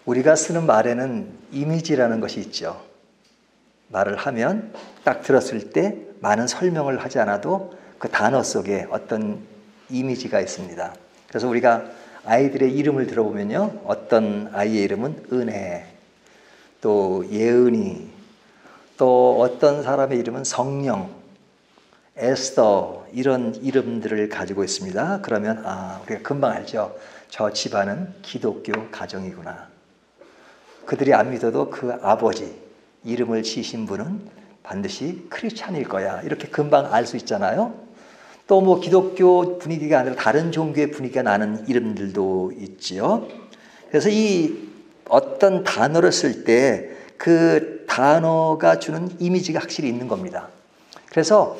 우리가 쓰는 말에는 이미지라는 것이 있죠. 말을 하면 딱 들었을 때 많은 설명을 하지 않아도 그 단어 속에 어떤 이미지가 있습니다. 그래서 우리가 아이들의 이름을 들어보면요, 어떤 아이의 이름은 은혜, 또 예은이, 또 어떤 사람의 이름은 성령, 에스더, 이런 이름들을 가지고 있습니다. 그러면 우리가 금방 알죠. 저 집안은 기독교 가정이구나. 그들이 안 믿어도 그 아버지 이름을 지신 분은 반드시 크리스찬일 거야. 이렇게 금방 알 수 있잖아요. 또 뭐 기독교 분위기가 아니라 다른 종교의 분위기가 나는 이름들도 있지요. 그래서 이 어떤 단어를 쓸 때 그 단어가 주는 이미지가 확실히 있는 겁니다. 그래서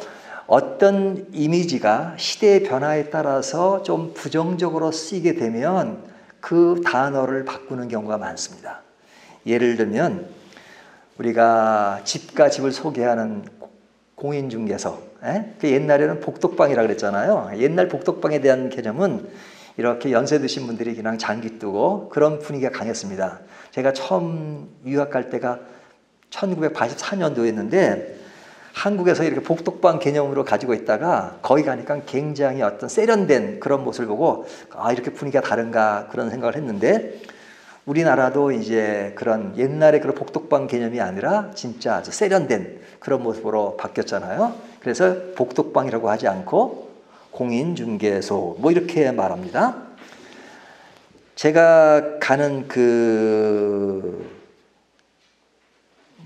어떤 이미지가 시대의 변화에 따라서 좀 부정적으로 쓰이게 되면 그 단어를 바꾸는 경우가 많습니다. 예를 들면 우리가 집과 집을 소개하는 공인중개서, 그 옛날에는 복덕방이라고 그랬잖아요. 옛날 복덕방에 대한 개념은 이렇게 연세 드신 분들이 그냥 장기 뜨고 그런 분위기가 강했습니다. 제가 처음 유학 갈 때가 1984년도였는데 한국에서 이렇게 복덕방 개념으로 가지고 있다가 거기 가니까 굉장히 어떤 세련된 그런 모습을 보고 이렇게 분위기가 다른가 그런 생각을 했는데, 우리나라도 이제 그런 옛날에 그런 복덕방 개념이 아니라 진짜 아주 세련된 그런 모습으로 바뀌었잖아요. 그래서 복덕방이라고 하지 않고 공인중개소 뭐 이렇게 말합니다. 제가 가는 그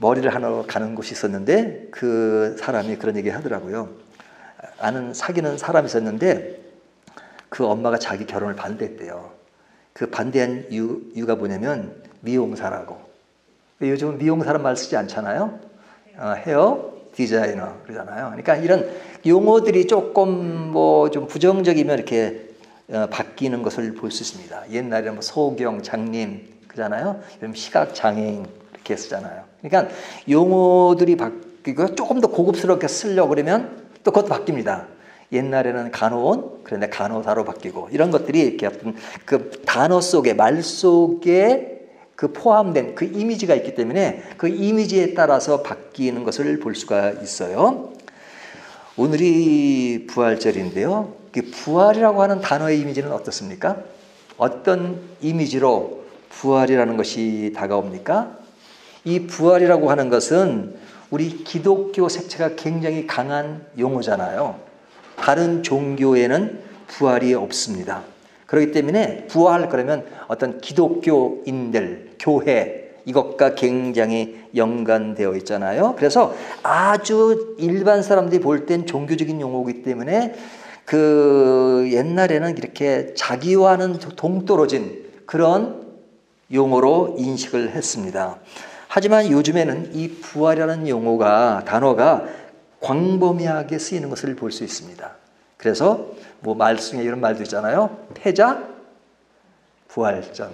머리를 하러 가는 곳이 있었는데 그 사람이 그런 얘기 하더라고요. 아는 사귀는 사람이 있었는데 그 엄마가 자기 결혼을 반대했대요. 그 반대한 이유가 뭐냐면 미용사라고. 요즘은 미용사란 말 쓰지 않잖아요. 헤어 디자이너 그러잖아요. 그러니까 이런 용어들이 조금 뭐 좀 부정적이면 이렇게 바뀌는 것을 볼 수 있습니다. 옛날에는 뭐 소경, 장님 그러잖아요. 요즘 시각 장애인 이렇게 쓰잖아요. 그러니까 용어들이 바뀌고 조금 더 고급스럽게 쓰려고 그러면 또 그것도 바뀝니다. 옛날에는 간호원, 그런데 간호사로 바뀌고 이런 것들이 이렇게 어떤 그 단어 속에 말 속에 그 포함된 그 이미지가 있기 때문에 그 이미지에 따라서 바뀌는 것을 볼 수가 있어요. 오늘이 부활절인데요. 부활이라고 하는 단어의 이미지는 어떻습니까? 어떤 이미지로 부활이라는 것이 다가옵니까? 이 부활이라고 하는 것은 우리 기독교 색채가 굉장히 강한 용어잖아요. 다른 종교에는 부활이 없습니다. 그렇기 때문에 부활 그러면 어떤 기독교인들, 교회 이것과 굉장히 연관되어 있잖아요. 그래서 아주 일반 사람들이 볼 땐 종교적인 용어이기 때문에 그 옛날에는 이렇게 자기와는 동떨어진 그런 용어로 인식을 했습니다. 하지만 요즘에는 이 부활이라는 단어가 광범위하게 쓰이는 것을 볼 수 있습니다. 그래서 뭐 말씀에 이런 말도 있잖아요. 패자, 부활전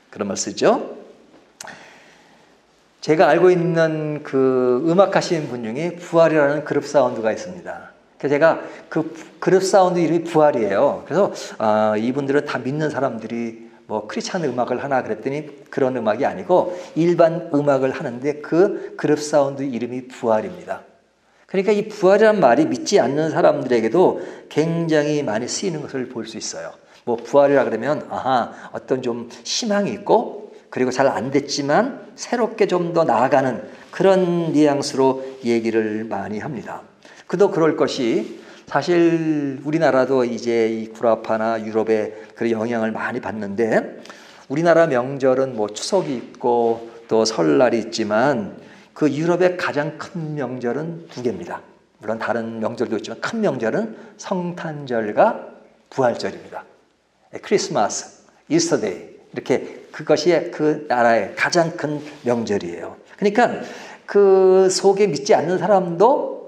그런 말 쓰죠. 제가 알고 있는 그 음악하시는 분 중에 부활이라는 그룹 사운드가 있습니다. 그래서 제가 그 그룹 사운드 이름이 부활이에요. 그래서 이분들은 다 믿는 사람들이 뭐 크리스찬 음악을 하나 그랬더니 그런 음악이 아니고 일반 음악을 하는데 그 그룹 사운드 이름이 부활입니다. 그러니까 이 부활이라는 말이 믿지 않는 사람들에게도 굉장히 많이 쓰이는 것을 볼 수 있어요. 뭐 부활이라 그러면 어떤 좀 희망이 있고 그리고 잘 안 됐지만 새롭게 좀 더 나아가는 그런 뉘앙스로 얘기를 많이 합니다. 그도 그럴 것이 사실 우리나라도 이제 이 구라파나 유럽의 그런 영향을 많이 받는데 우리나라 명절은 뭐 추석이 있고 또 설날이 있지만 그 유럽의 가장 큰 명절은 두 개입니다. 물론 다른 명절도 있지만 큰 명절은 성탄절과 부활절입니다. 크리스마스, 이스터데이 이렇게 그것이 그 나라의 가장 큰 명절이에요. 그러니까 그 속에 믿지 않는 사람도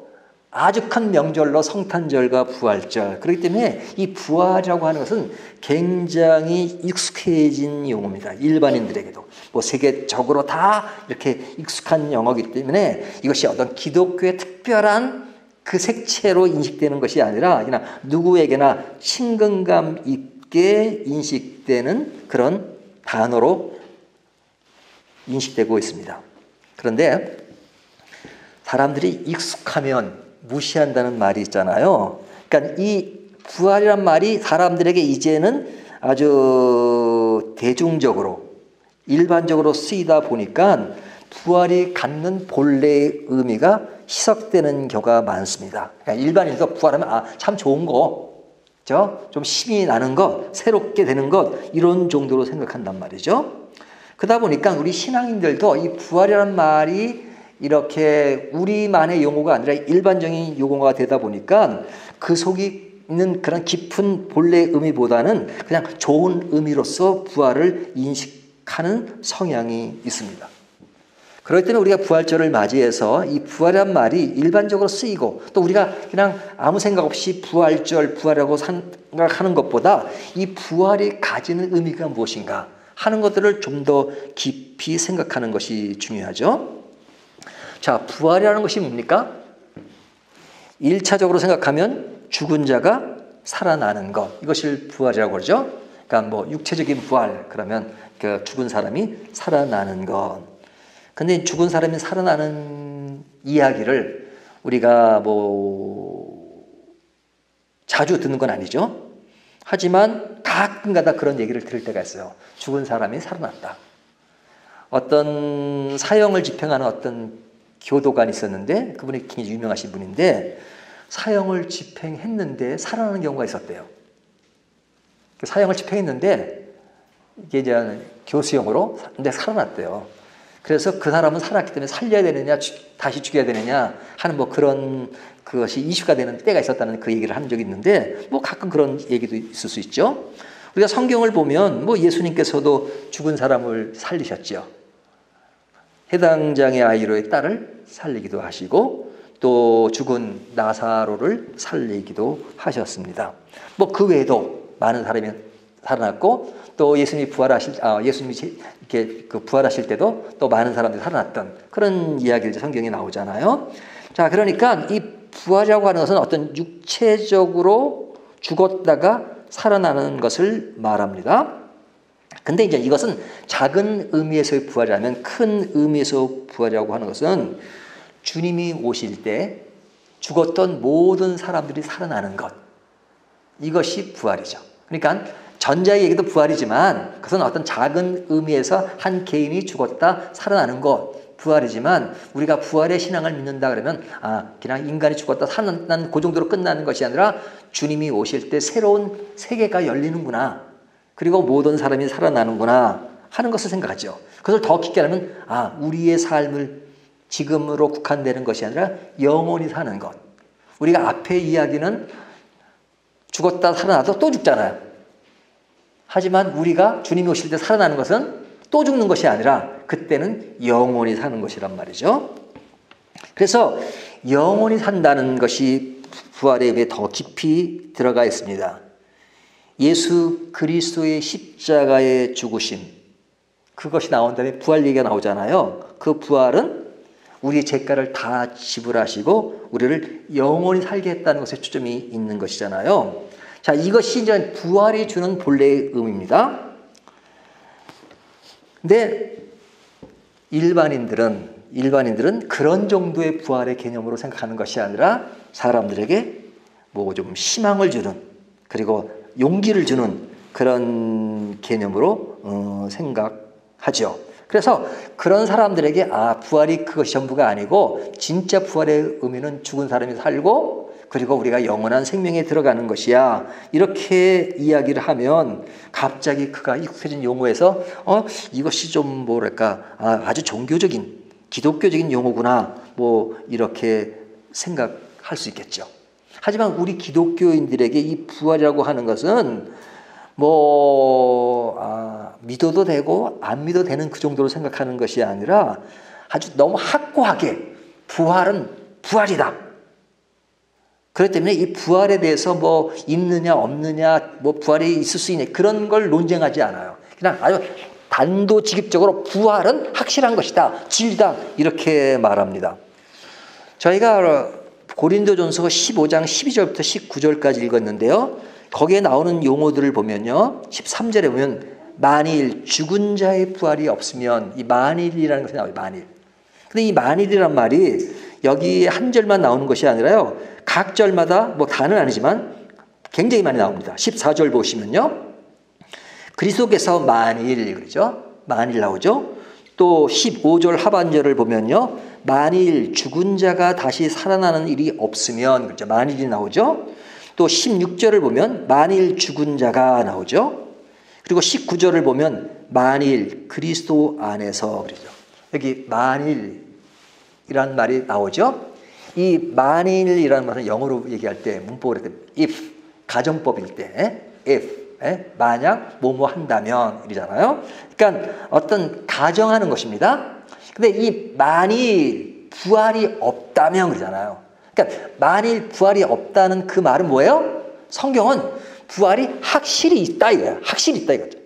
아주 큰 명절로 성탄절과 부활절. 그렇기 때문에 이 부활이라고 하는 것은 굉장히 익숙해진 용어입니다. 일반인들에게도. 뭐 세계적으로 다 이렇게 익숙한 용어이기 때문에 이것이 어떤 기독교의 특별한 그 색채로 인식되는 것이 아니라 그냥 누구에게나 친근감 있게 인식되는 그런 단어로 인식되고 있습니다. 그런데 사람들이 익숙하면 무시한다는 말이 있잖아요. 그러니까 이 부활이란 말이 사람들에게 이제는 아주 대중적으로 일반적으로 쓰이다 보니까 부활이 갖는 본래의 의미가 희석되는 경우가 많습니다. 그러니까 일반인도 부활하면 참 좋은 거, 좀 힘이 나는 것, 새롭게 되는 것 이런 정도로 생각한단 말이죠. 그러다 보니까 우리 신앙인들도 이 부활이라는 말이 이렇게 우리만의 용어가 아니라 일반적인 용어가 되다 보니까 그 속에 있는 그런 깊은 본래의 의미보다는 그냥 좋은 의미로서 부활을 인식하는 성향이 있습니다. 그렇기 때문에 우리가 부활절을 맞이해서 이 부활이란 말이 일반적으로 쓰이고 또 우리가 그냥 아무 생각 없이 부활이라고 생각하는 것보다 이 부활이 가지는 의미가 무엇인가 하는 것들을 좀 더 깊이 생각하는 것이 중요하죠. 자, 부활이라는 것이 뭡니까? 1차적으로 생각하면 죽은 자가 살아나는 것, 이것을 부활이라고 그러죠. 그러니까 뭐 육체적인 부활 그러면 그 죽은 사람이 살아나는 것. 근데 죽은 사람이 살아나는 이야기를 우리가 뭐 자주 듣는 건 아니죠. 하지만 가끔가다 그런 얘기를 들을 때가 있어요. 죽은 사람이 살아났다. 어떤 사형을 집행하는 어떤 교도관이 있었는데 그분이 굉장히 유명하신 분인데 사형을 집행했는데 살아나는 경우가 있었대요. 사형을 집행했는데 이게 이제 교수형으로 근데 살아났대요. 그래서 그 사람은 살았기 때문에 살려야 되느냐 다시 죽여야 되느냐 하는 뭐 그런 그것이 이슈가 되는 때가 있었다는 그 얘기를 한 적이 있는데 뭐 가끔 그런 얘기도 있을 수 있죠. 우리가 성경을 보면 뭐 예수님께서도 죽은 사람을 살리셨죠. 해당장의 아이로의 딸을 살리기도 하시고 또 죽은 나사로를 살리기도 하셨습니다. 뭐 그 외에도 많은 사람이 살아났고 또 예수님이 이렇게 부활하실 때도 또 많은 사람들이 살아났던 그런 이야기들 성경에 나오잖아요. 자, 그러니까 이 부활이라고 하는 것은 어떤 육체적으로 죽었다가 살아나는 것을 말합니다. 근데 이제 이것은 작은 의미에서의 부활이라면 큰 의미에서 부활이라고 하는 것은 주님이 오실 때 죽었던 모든 사람들이 살아나는 것. 이것이 부활이죠. 그러니까 전자의 얘기도 부활이지만 그것은 어떤 작은 의미에서 한 개인이 죽었다 살아나는 것 부활이지만 우리가 부활의 신앙을 믿는다 그러면 그냥 인간이 죽었다 살아난 그 정도로 끝나는 것이 아니라 주님이 오실 때 새로운 세계가 열리는구나. 그리고 모든 사람이 살아나는구나 하는 것을 생각하죠. 그것을 더 깊게 하면 우리의 삶을 지금으로 국한되는 것이 아니라 영원히 사는 것. 우리가 앞에 이야기는 죽었다 살아나도 또 죽잖아요. 하지만 우리가 주님이 오실 때 살아나는 것은 또 죽는 것이 아니라 그때는 영원히 사는 것이란 말이죠. 그래서 영원히 산다는 것이 부활의 의미에 더 깊이 들어가 있습니다. 예수 그리스도의 십자가의 죽으심, 그것이 나온 다음에 부활 얘기가 나오잖아요. 그 부활은 우리의 죄가를 다 지불하시고 우리를 영원히 살게 했다는 것에 초점이 있는 것이잖아요. 자, 이것이 이제 부활이 주는 본래의 의미입니다. 근데 일반인들은 그런 정도의 부활의 개념으로 생각하는 것이 아니라 사람들에게 뭐 좀 희망을 주는 그리고 용기를 주는 그런 개념으로 생각하죠. 그래서 그런 사람들에게 부활이 그것이 전부가 아니고 진짜 부활의 의미는 죽은 사람이 살고 그리고 우리가 영원한 생명에 들어가는 것이야. 이렇게 이야기를 하면 갑자기 그가 익숙해진 용어에서 이것이 좀 뭐랄까 아주 종교적인 기독교적인 용어구나 뭐 이렇게 생각할 수 있겠죠. 하지만 우리 기독교인들에게 이 부활이라고 하는 것은 믿어도 되고 안 믿어도 되는 그 정도로 생각하는 것이 아니라 아주 너무 확고하게 부활은 부활이다. 그렇기 때문에 이 부활에 대해서 뭐 있느냐 없느냐 뭐 부활이 있을 수 있냐 그런 걸 논쟁하지 않아요. 그냥 아주 단도직입적으로 부활은 확실한 것이다. 진리다. 이렇게 말합니다. 저희가 고린도전서 15장 12절부터 19절까지 읽었는데요. 거기에 나오는 용어들을 보면요. 13절에 보면 만일 죽은 자의 부활이 없으면, 이 만일이라는 것이 나와요. 만일. 근데 이 만일이란 말이 여기 한 절만 나오는 것이 아니라요, 각 절마다 뭐 다는 아니지만 굉장히 많이 나옵니다. 14절 보시면요, 그리스도께서 만일, 그러죠? 만일 나오죠. 또 15절 하반절을 보면요, 만일 죽은 자가 다시 살아나는 일이 없으면, 그렇죠? 만일이 나오죠. 또 16절을 보면 만일 죽은 자가 나오죠. 그리고 19절을 보면 만일 그리스도 안에서, 그러죠. 여기 만일이라는 말이 나오죠. 이 만일이라는 말은 영어로 얘기할 때 문법으로 할 때 if, 가정법일 때 if, 만약 뭐뭐 한다면 이러잖아요. 그러니까 어떤 가정하는 것입니다. 근데 이 만일 부활이 없다면 그러잖아요. 그러니까 만일 부활이 없다는 그 말은 뭐예요? 성경은 부활이 확실히 있다 이거야. 확실히 있다 이거죠.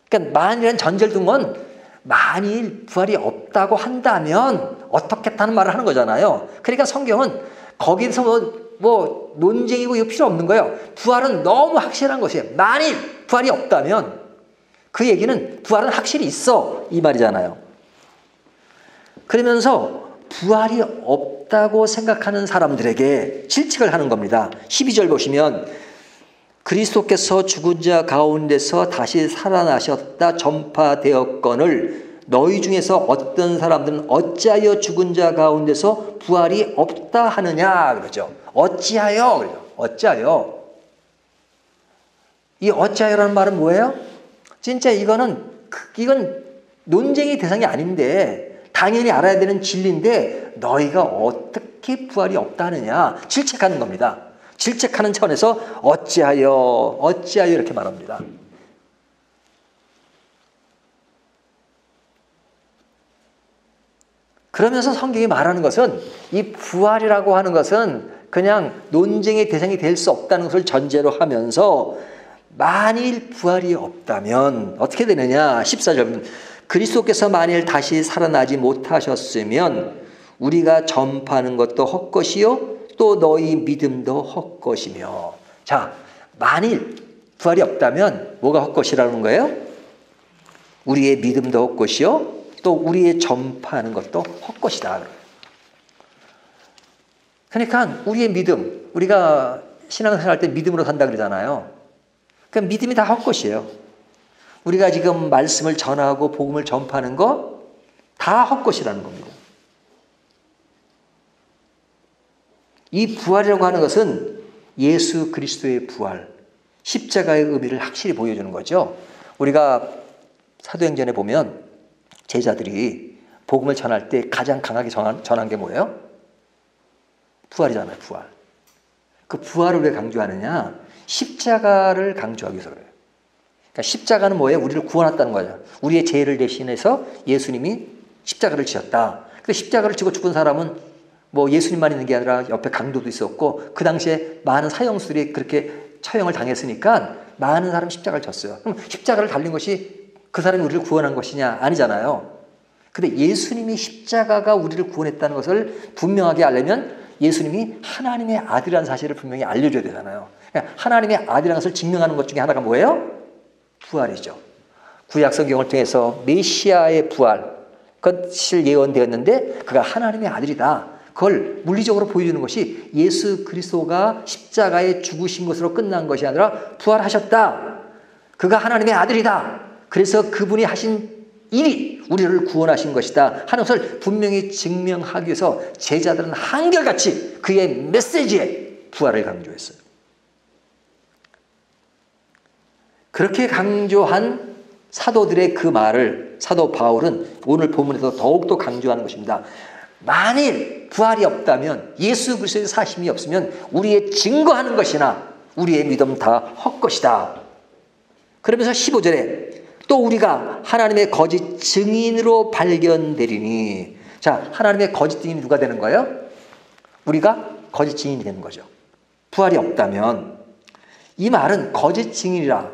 그러니까 만일이라는 전제를 둔 건 만일 부활이 없다고 한다면 어떻겠다는 말을 하는 거잖아요. 그러니까 성경은 거기서 뭐 논쟁이고 이거 필요 없는 거예요. 부활은 너무 확실한 것이에요. 만일 부활이 없다면 그 얘기는 부활은 확실히 있어 이 말이잖아요. 그러면서 부활이 없다고 생각하는 사람들에게 질책을 하는 겁니다. 12절 보시면 그리스도께서 죽은 자 가운데서 다시 살아나셨다 전파되었거늘 너희 중에서 어떤 사람들은 어찌하여 죽은 자 가운데서 부활이 없다 하느냐 그러죠. 어찌하여 그러죠. 어찌하여. 이 어찌하여라는 말은 뭐예요? 진짜 이건 논쟁의 대상이 아닌데 당연히 알아야 되는 진리인데 너희가 어떻게 부활이 없다 하느냐 질책하는 겁니다. 질책하는 차원에서 어찌하여 이렇게 말합니다. 그러면서 성경이 말하는 것은 이 부활이라고 하는 것은 그냥 논쟁의 대상이 될 수 없다는 것을 전제로 하면서 만일 부활이 없다면 어떻게 되느냐 14절 그리스도께서 만일 다시 살아나지 못하셨으면 우리가 전파하는 것도 헛것이요 또 너희 믿음도 헛것이며. 자, 만일 부활이 없다면 뭐가 헛것이라는 거예요? 우리의 믿음도 헛것이요 또 우리의 전파하는 것도 헛것이다. 그러니까 우리의 믿음, 우리가 신앙생활 할 때 믿음으로 산다 그러잖아요. 그러니까 믿음이 다 헛것이에요. 우리가 지금 말씀을 전하고 복음을 전파하는 거 다 헛것이라는 겁니다. 이 부활이라고 하는 것은 예수 그리스도의 부활, 십자가의 의미를 확실히 보여주는 거죠. 우리가 사도행전에 보면 제자들이 복음을 전할 때 가장 강하게 전한 게 뭐예요? 부활이잖아요. 부활. 그 부활을 왜 강조하느냐? 십자가를 강조하기 위해서 그래요. 그러니까 십자가는 뭐예요? 우리를 구원했다는 거죠. 우리의 죄를 대신해서 예수님이 십자가를 지었다. 그 십자가를 지고 죽은 사람은 뭐 예수님만 있는 게 아니라 옆에 강도도 있었고 그 당시에 많은 사형수들이 그렇게 처형을 당했으니까 많은 사람이 십자가를 졌어요. 그럼 십자가를 달린 것이 그 사람이 우리를 구원한 것이냐? 아니잖아요. 근데 예수님이 십자가가 우리를 구원했다는 것을 분명하게 알려면 예수님이 하나님의 아들이라는 사실을 분명히 알려줘야 되잖아요. 하나님의 아들이라는 것을 증명하는 것 중에 하나가 뭐예요? 부활이죠. 구약 성경을 통해서 메시아의 부활, 그것을 예언되었는데 그가 하나님의 아들이다. 그걸 물리적으로 보여주는 것이 예수 그리스도가 십자가에 죽으신 것으로 끝난 것이 아니라 부활하셨다. 그가 하나님의 아들이다. 그래서 그분이 하신 일이 우리를 구원하신 것이다 하는 것을 분명히 증명하기 위해서 제자들은 한결같이 그의 메시지에 부활을 강조했어요. 그렇게 강조한 사도들의 그 말을 사도 바울은 오늘 본문에서 더욱더 강조하는 것입니다. 만일 부활이 없다면 예수 그리스도의 사심이 없으면 우리의 증거하는 것이나 우리의 믿음 다 헛것이다. 그러면서 15절에 또 우리가 하나님의 거짓 증인으로 발견되리니. 자, 하나님의 거짓 증인이 누가 되는 거예요? 우리가 거짓 증인이 되는 거죠. 부활이 없다면. 이 말은 거짓 증인이라.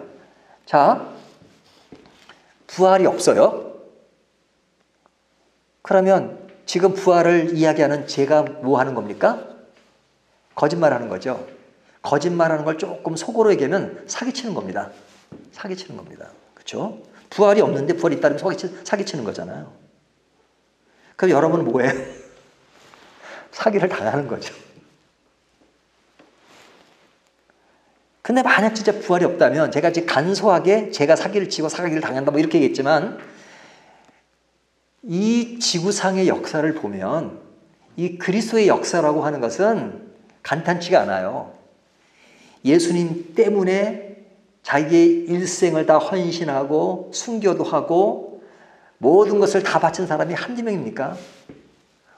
자, 부활이 없어요. 그러면 지금 부활을 이야기하는 제가 뭐 하는 겁니까? 거짓말하는 거죠. 거짓말하는 걸 조금 속으로 얘기하면 사기치는 겁니다. 사기치는 겁니다. 그렇죠? 부활이 없는데 부활이 있다면 사기치는 거잖아요. 그럼 여러분은 뭐예요? 사기를 당하는 거죠. 근데 만약 진짜 부활이 없다면 제가 지금 간소하게 제가 사기를 치고 사기를 당한다 뭐 이렇게 얘기했지만 이 지구상의 역사를 보면 이 그리스도의 역사라고 하는 것은 간단치가 않아요. 예수님 때문에 자기의 일생을 다 헌신하고 순교도 하고 모든 것을 다 바친 사람이 한두 명입니까?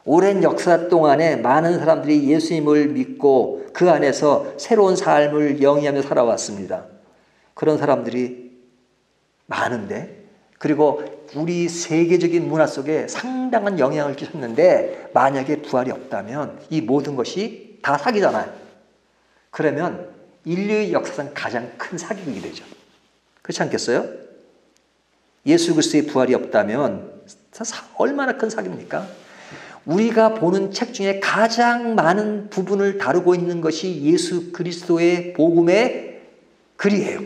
오랜 역사 동안에 많은 사람들이 예수님을 믿고 그 안에서 새로운 삶을 영위하며 살아왔습니다. 그런 사람들이 많은데, 그리고 우리 세계적인 문화 속에 상당한 영향을 끼쳤는데 만약에 부활이 없다면 이 모든 것이 다 사기잖아요. 그러면 인류의 역사상 가장 큰 사기극이 되죠. 그렇지 않겠어요? 예수 그리스도의 부활이 없다면 얼마나 큰 사기입니까? 우리가 보는 책 중에 가장 많은 부분을 다루고 있는 것이 예수 그리스도의 복음의 글이에요.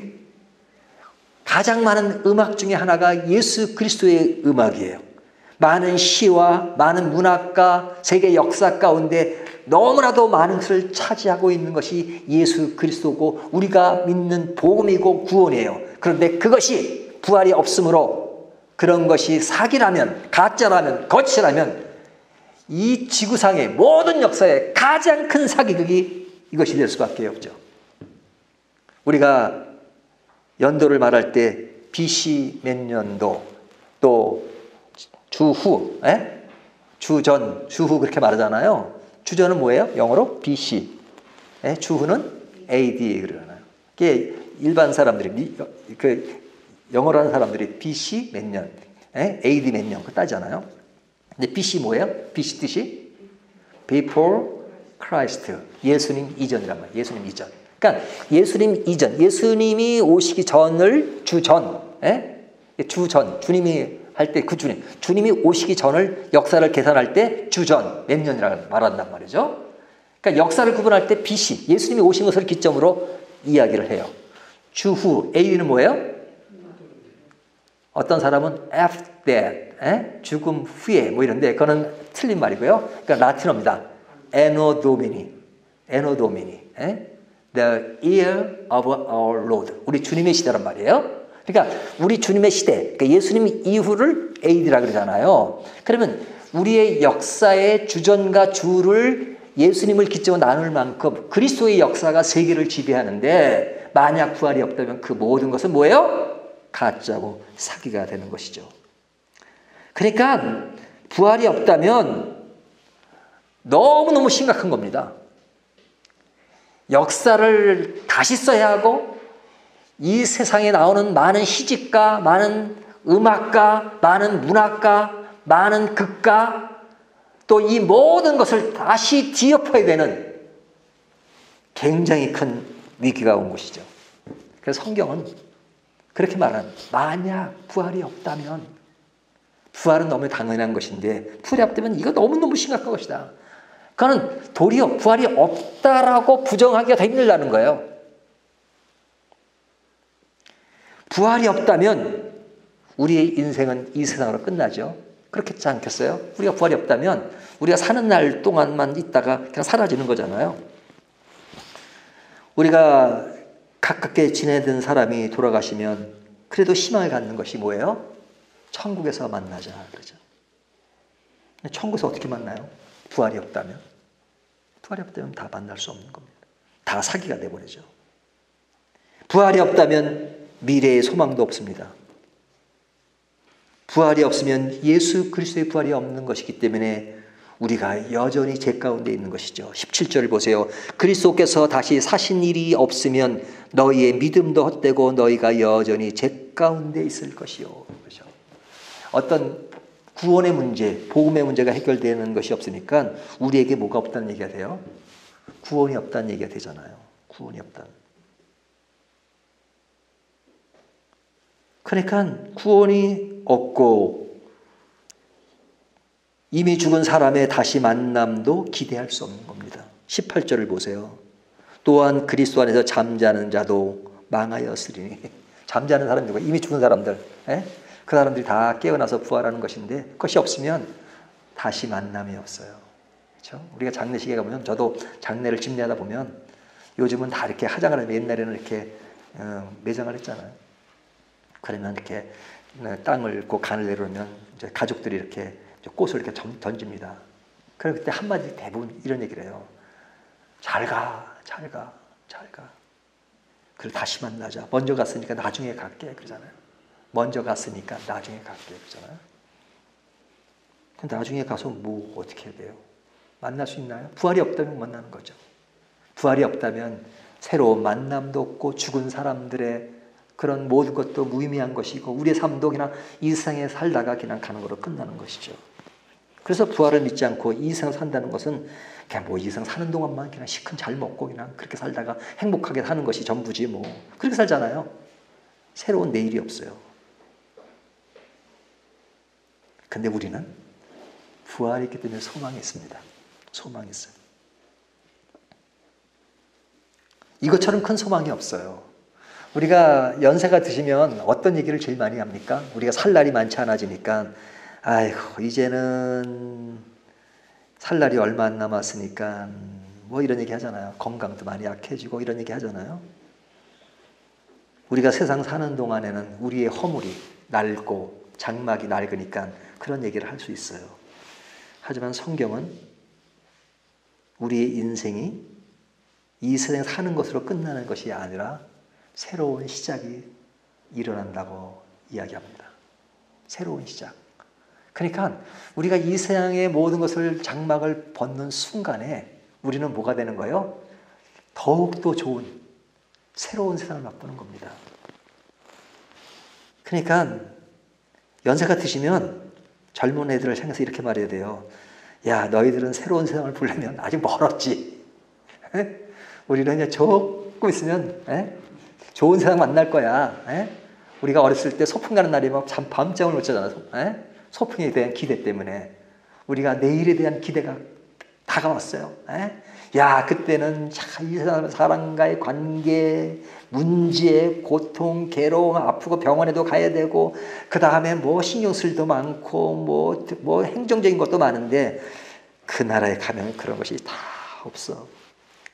가장 많은 음악 중에 하나가 예수 그리스도의 음악이에요. 많은 시와 많은 문학과 세계 역사 가운데 너무나도 많은 것을 차지하고 있는 것이 예수 그리스도고 우리가 믿는 복음이고 구원이에요. 그런데 그것이 부활이 없으므로 그런 것이 사기라면, 가짜라면, 거치라면 이 지구상의 모든 역사의 가장 큰 사기극이 이것이 될 수밖에 없죠. 우리가 연도를 말할 때 BC 몇 년도, 또 주후, 주전, 주후 그렇게 말하잖아요. 주전은 뭐예요? 영어로 BC, 주후는 AD 그러잖아요. 그게 일반 사람들이, 영어로 하는 사람들이 BC 몇 년, AD 몇 년 그거 따지잖아요. 근데 BC 뭐예요? BC 뜻이 Before Christ, 예수님 이전이란 말이에요. 예수님 이전. 그러니까 예수님 이전, 예수님이 오시기 전을 주전, 주전, 주님이 할 때 그 주님이 오시기 전을 역사를 계산할 때 주전 몇 년이라고 말한단 말이죠. 그러니까 역사를 구분할 때 BC, 예수님이 오신 것을 기점으로 이야기를 해요. 주후, AD는 뭐예요? 어떤 사람은 after that, 죽음 후에 뭐 이런데 그거는 틀린 말이고요. 그러니까 라틴어입니다. Anno Domini, the year of our Lord. 우리 주님의 시대란 말이에요. 그러니까 우리 주님의 시대, 그러니까 예수님 이후를 AD라 그러잖아요. 그러면 우리의 역사의 주전과 주를 예수님을 기점으로 나눌 만큼 그리스도의 역사가 세계를 지배하는데 만약 부활이 없다면 그 모든 것은 뭐예요? 가짜고 사기가 되는 것이죠. 그러니까 부활이 없다면 너무너무 심각한 겁니다. 역사를 다시 써야 하고 이 세상에 나오는 많은 시집가, 많은 음악가, 많은 문학가, 많은 극가 또 이 모든 것을 다시 뒤엎어야 되는 굉장히 큰 위기가 온 것이죠. 그래서 성경은 그렇게 말하는, 만약 부활이 없다면, 부활은 너무 당연한 것인데 부활이 없다면 이거 너무너무 심각한 것이다. 그거는 도리어 부활이 없다라고 부정하기가 더 힘들다는 거예요. 부활이 없다면 우리의 인생은 이 세상으로 끝나죠. 그렇겠지 않겠어요? 우리가 부활이 없다면 우리가 사는 날 동안만 있다가 그냥 사라지는 거잖아요. 우리가 가깝게 지내던 사람이 돌아가시면 그래도 희망을 갖는 것이 뭐예요? 천국에서 만나자 그러죠. 천국에서 어떻게 만나요? 부활이 없다면? 부활이 없다면 다 만날 수 없는 겁니다. 다 사기가 돼버리죠. 부활이 없다면 미래의 소망도 없습니다. 부활이 없으면 예수 그리스도의 부활이 없는 것이기 때문에 우리가 여전히 죄 가운데 있는 것이죠. 17절을 보세요. 그리스도께서 다시 사신 일이 없으면 너희의 믿음도 헛되고 너희가 여전히 죄 가운데 있을 것이요. 그렇죠? 어떤 구원의 문제, 복음의 문제가 해결되는 것이 없으니까 우리에게 뭐가 없다는 얘기가 돼요? 구원이 없다는 얘기가 되잖아요. 구원이 없다는. 그러니까 구원이 없고 이미 죽은 사람의 다시 만남도 기대할 수 없는 겁니다. 18절을 보세요. 또한 그리스도 안에서 잠자는 자도 망하였으리니. 잠자는 사람이 누구? 이미 죽은 사람들. 예? 그 사람들이 다 깨어나서 부활하는 것인데 그것이 없으면 다시 만남이 없어요. 그렇죠? 우리가 장례식에 가보면 저도 장례를 집례하다 보면 요즘은 다 이렇게 화장을 하면 옛날에는 이렇게 매장을 했잖아요. 그러면 이렇게 땅을 고 간을 내려오면 이제 가족들이 이렇게 꽃을 이렇게 던집니다. 그럼 그때 한마디 대부분 이런 얘기를 해요. 잘 가, 잘 가, 잘 가. 그리고 다시 만나자. 먼저 갔으니까 나중에 갈게 그러잖아요. 먼저 갔으니까 나중에 갈게 그러잖아요. 근데 나중에 가서 뭐 어떻게 해야 돼요? 만날 수 있나요? 부활이 없다면 만나는 거죠. 부활이 없다면 새로운 만남도 없고 죽은 사람들의 그런 모든 것도 무의미한 것이고 우리의 삶도 그냥 이 세상에 살다가 그냥 가는 거로 끝나는 것이죠. 그래서 부활을 믿지 않고 이 세상 산다는 것은 그냥 뭐 이 세상 사는 동안만 그냥 시큰 잘 먹고 그냥 그렇게 살다가 행복하게 사는 것이 전부지 뭐 그렇게 살잖아요. 새로운 내일이 없어요. 근데 우리는 부활이 있기 때문에 소망이 있습니다. 소망이 있어요. 이것처럼 큰 소망이 없어요. 우리가 연세가 드시면 어떤 얘기를 제일 많이 합니까? 우리가 살 날이 많지 않아지니까 아이고 이제는 살 날이 얼마 안 남았으니까 뭐 이런 얘기 하잖아요. 건강도 많이 약해지고 이런 얘기 하잖아요. 우리가 세상 사는 동안에는 우리의 허물이 낡고 장막이 낡으니까 그런 얘기를 할 수 있어요. 하지만 성경은 우리의 인생이 이 세상에 사는 것으로 끝나는 것이 아니라 새로운 시작이 일어난다고 이야기합니다. 새로운 시작. 그러니까 우리가 이 세상의 모든 것을 장막을 벗는 순간에 우리는 뭐가 되는 거예요? 더욱더 좋은 새로운 세상을 맛보는 겁니다. 그러니까 연세가 드시면 젊은 애들을 향해서 이렇게 말해야 돼요. 야, 너희들은 새로운 세상을 보려면 아직 멀었지. 에? 우리는 이제 조금 있으면 좋은 세상 만날 거야. 우리가 어렸을 때 소풍 가는 날이면 밤잠을 못 자잖아. 소풍에 대한 기대 때문에 우리가 내일에 대한 기대가 다가왔어요. 야, 그때는 이 사람과의 관계, 문제, 고통, 괴로움, 아프고 병원에도 가야 되고 그 다음에 뭐 신경 쓸 일도 많고 뭐 행정적인 것도 많은데 그 나라에 가면 그런 것이 다 없어.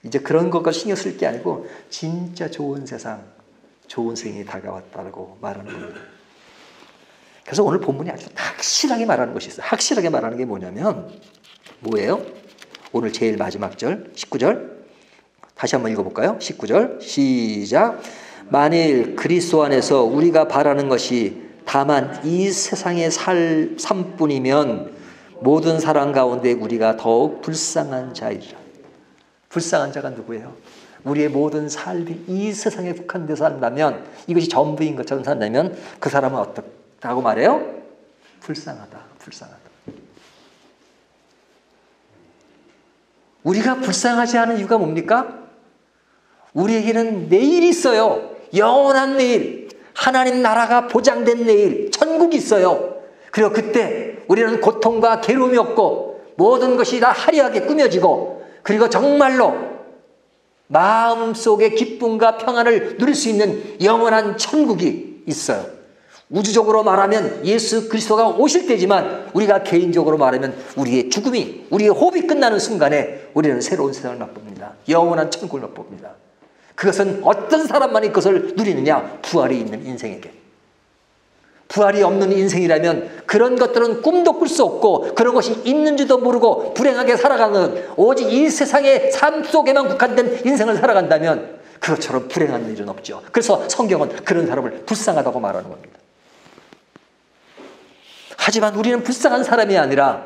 이제 그런 것과 신경 쓸 게 아니고 진짜 좋은 세상, 좋은 생이 다가왔다고 말하는 겁니다. 그래서 오늘 본문이 아주 확실하게 말하는 것이 있어요. 확실하게 말하는 게 뭐냐면 뭐예요? 오늘 제일 마지막 절 19절 다시 한번 읽어볼까요? 19절 시작. 만일 그리스도 안에서 우리가 바라는 것이 다만 이 세상의 삶뿐이면 모든 사람 가운데 우리가 더욱 불쌍한 자이라. 불쌍한 자가 누구예요? 우리의 모든 삶이 이 세상에 국한돼서 산다면 이것이 전부인 것처럼 산다면 그 사람은 어떻다고 말해요? 불쌍하다. 불쌍하다. 우리가 불쌍하지 않은 이유가 뭡니까? 우리에게는 내일이 있어요. 영원한 내일. 하나님 나라가 보장된 내일. 천국이 있어요. 그리고 그때 우리는 고통과 괴로움이 없고 모든 것이 다 화려하게 꾸며지고 그리고 정말로 마음속의 기쁨과 평안을 누릴 수 있는 영원한 천국이 있어요. 우주적으로 말하면 예수 그리스도가 오실 때지만 우리가 개인적으로 말하면 우리의 죽음이, 우리의 호흡이 끝나는 순간에 우리는 새로운 세상을 맛봅니다. 영원한 천국을 맛봅니다. 그것은 어떤 사람만이 그것을 누리느냐? 부활이 있는 인생에게. 부활이 없는 인생이라면 그런 것들은 꿈도 꿀 수 없고 그런 것이 있는지도 모르고 불행하게 살아가는 오직 이 세상의 삶 속에만 국한된 인생을 살아간다면 그것처럼 불행한 일은 없죠. 그래서 성경은 그런 사람을 불쌍하다고 말하는 겁니다. 하지만 우리는 불쌍한 사람이 아니라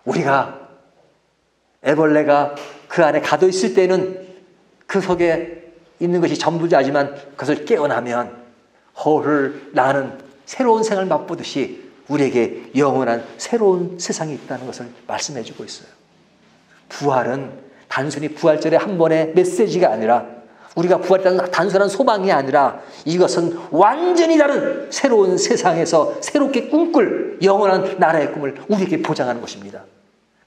우리가 애벌레가 그 안에 가둬 있을 때는 그 속에 있는 것이 전부자지만 그것을 깨어나면 헐 나는 새로운 생을 맛보듯이 우리에게 영원한 새로운 세상이 있다는 것을 말씀해 주고 있어요. 부활은 단순히 부활절의 한 번의 메시지가 아니라 우리가 부활했다는 단순한 소망이 아니라 이것은 완전히 다른 새로운 세상에서 새롭게 꿈꿀 영원한 나라의 꿈을 우리에게 보장하는 것입니다.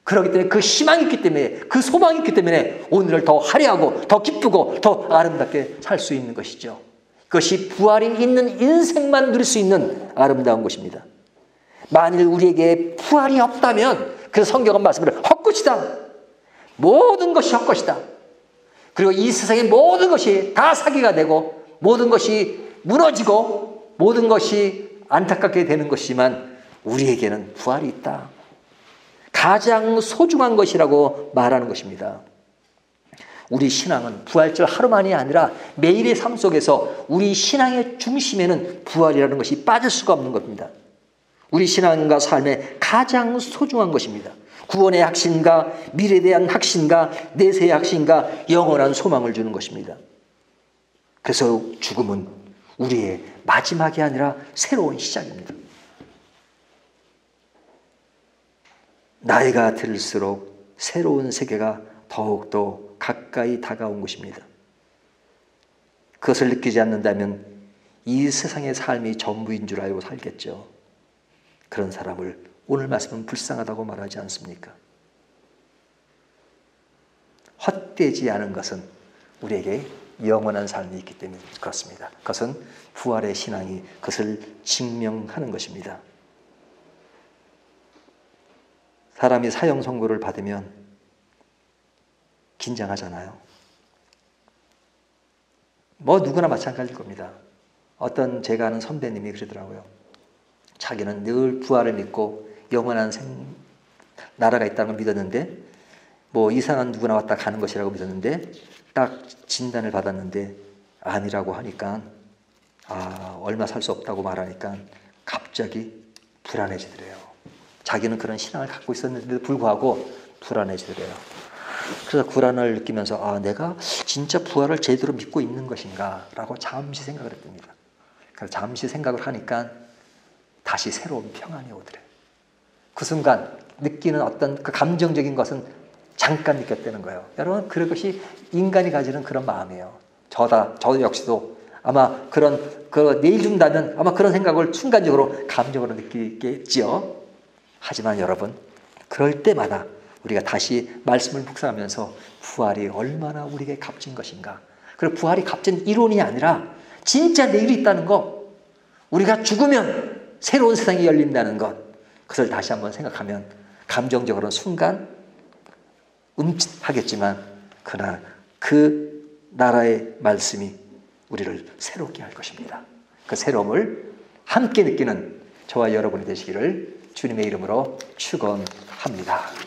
그렇기 때문에 그 희망이 있기 때문에 그 소망이 있기 때문에 오늘을 더 화려하고 더 기쁘고 더 아름답게 살 수 있는 것이죠. 그것이 부활이 있는 인생만 누릴 수 있는 아름다운 것입니다. 만일 우리에게 부활이 없다면 그 성경은 말씀을 헛것이다. 모든 것이 헛것이다. 그리고 이 세상의 모든 것이 다 사기가 되고 모든 것이 무너지고 모든 것이 안타깝게 되는 것이지만 우리에게는 부활이 있다. 가장 소중한 것이라고 말하는 것입니다. 우리 신앙은 부활절 하루만이 아니라 매일의 삶 속에서 우리 신앙의 중심에는 부활이라는 것이 빠질 수가 없는 겁니다. 우리 신앙과 삶의 가장 소중한 것입니다. 구원의 확신과 미래에 대한 확신과 내세의 확신과 영원한 소망을 주는 것입니다. 그래서 죽음은 우리의 마지막이 아니라 새로운 시작입니다. 나이가 들수록 새로운 세계가 더욱더 가까이 다가온 것입니다. 그것을 느끼지 않는다면 이 세상의 삶이 전부인 줄 알고 살겠죠. 그런 사람을 오늘 말씀은 불쌍하다고 말하지 않습니까? 헛되지 않은 것은 우리에게 영원한 삶이 있기 때문에 그렇습니다. 그것은 부활의 신앙이 그것을 증명하는 것입니다. 사람이 사형 선고를 받으면 긴장하잖아요. 뭐 누구나 마찬가지일 겁니다. 어떤 제가 아는 선배님이 그러더라고요. 자기는 늘 부활을 믿고 영원한 나라가 있다는 걸 믿었는데 뭐 이상한 누구나 왔다 가는 것이라고 믿었는데 딱 진단을 받았는데 아니라고 하니까 얼마 살 수 없다고 말하니까 갑자기 불안해지더래요. 자기는 그런 신앙을 갖고 있었는데도 불구하고 불안해지더래요. 그래서 불안을 느끼면서 내가 진짜 부활을 제대로 믿고 있는 것인가 라고 잠시 생각을 했답니다. 그래서 잠시 생각을 하니까 다시 새로운 평안이 오더래요. 그 순간 느끼는 어떤 그 감정적인 것은 잠깐 느꼈다는 거예요. 여러분 그것이 인간이 가지는 그런 마음이에요. 저 역시도 아마 내일 죽는다면 아마 그런 생각을 순간적으로 감정으로 느끼겠지요. 하지만 여러분 그럴 때마다 우리가 다시 말씀을 묵상하면서 부활이 얼마나 우리에게 값진 것인가. 그리고 부활이 값진 이론이 아니라 진짜 내일이 있다는 것. 우리가 죽으면 새로운 세상이 열린다는 것. 그것을 다시 한번 생각하면 감정적으로는 순간 움찔하겠지만 그러나 그 나라의 말씀이 우리를 새롭게 할 것입니다. 그 새로움을 함께 느끼는 저와 여러분이 되시기를 주님의 이름으로 축원합니다.